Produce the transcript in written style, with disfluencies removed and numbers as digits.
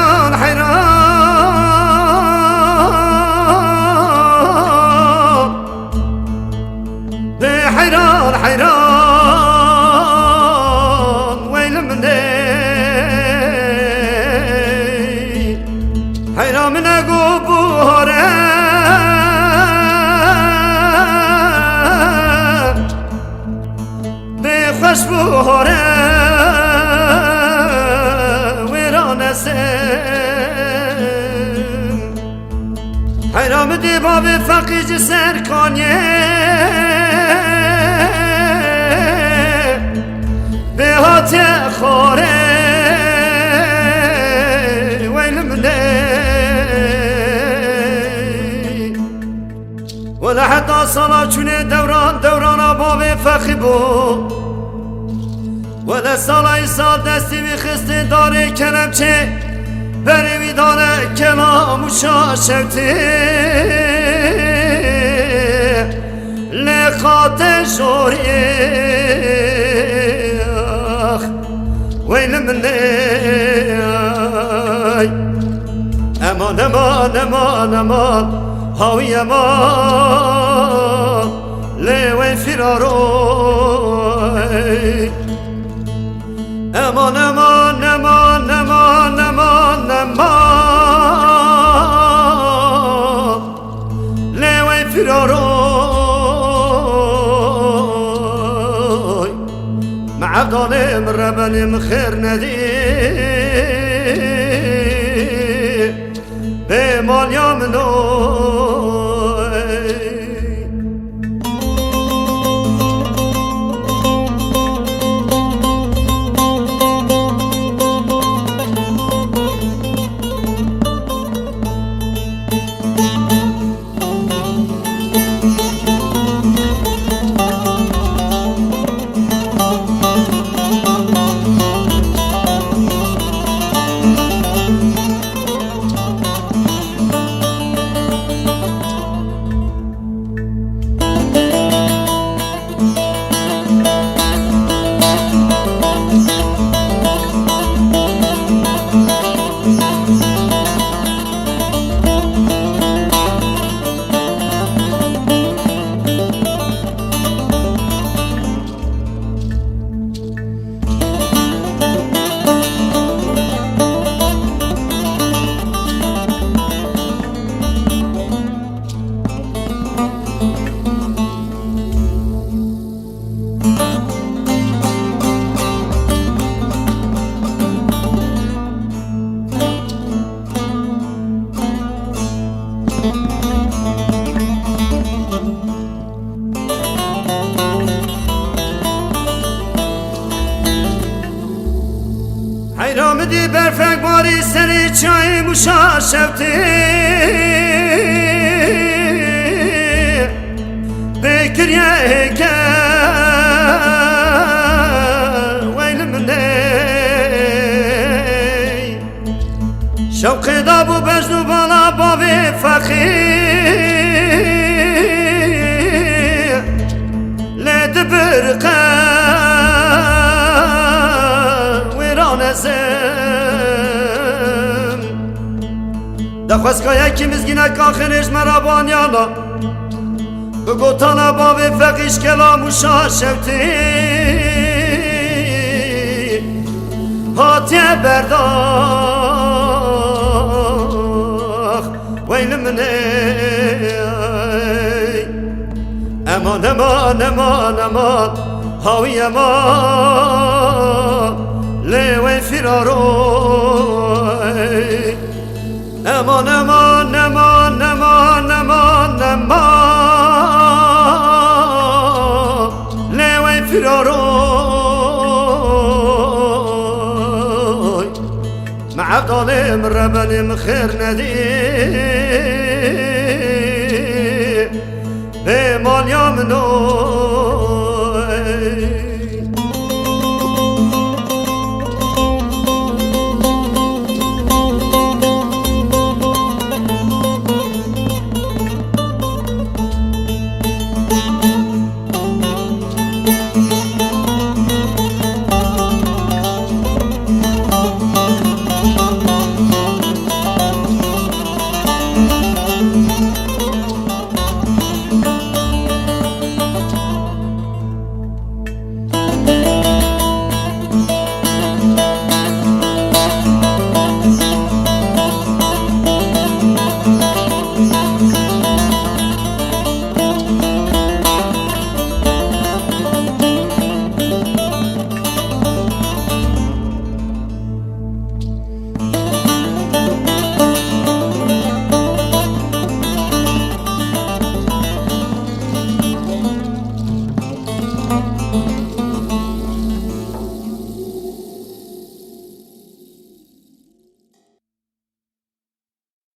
حيران حيران حيران حيران ويل مني حيران من قبوره بخش بوره ويران سم حيران دي باب فقيج سركانيه بهات خاره ويل مني ولا حتى صلاة شنو دوران باب فخي بو ولا صلاة صاد دستی بخست داره کلمچه بروی داره کلام و شاشفته لخات شوریخ ویل منی امان امان امان امان هاوی امان لیوی فراروی امان امان امان امان امان امان لیوی فراروی معقالم ربنم خیر ندی به مال یامنوی حیرام دی برفک باری سری چای مشاشفتی بکریه که ویل منی شوق دابو بجنو بالا بابی فقیر لد برقه دخواست که یکی مزگینک آخرش مرا بانیانا بگو تانا باب فقیش کلام و شاشفتی هاتیه برداخ ویل منی امان امان امان امان هاوی امان لیوی فراروی امان امان امان امان امان امان لیوی فراروی معقالم ربنم خیر ندی به مال یامنو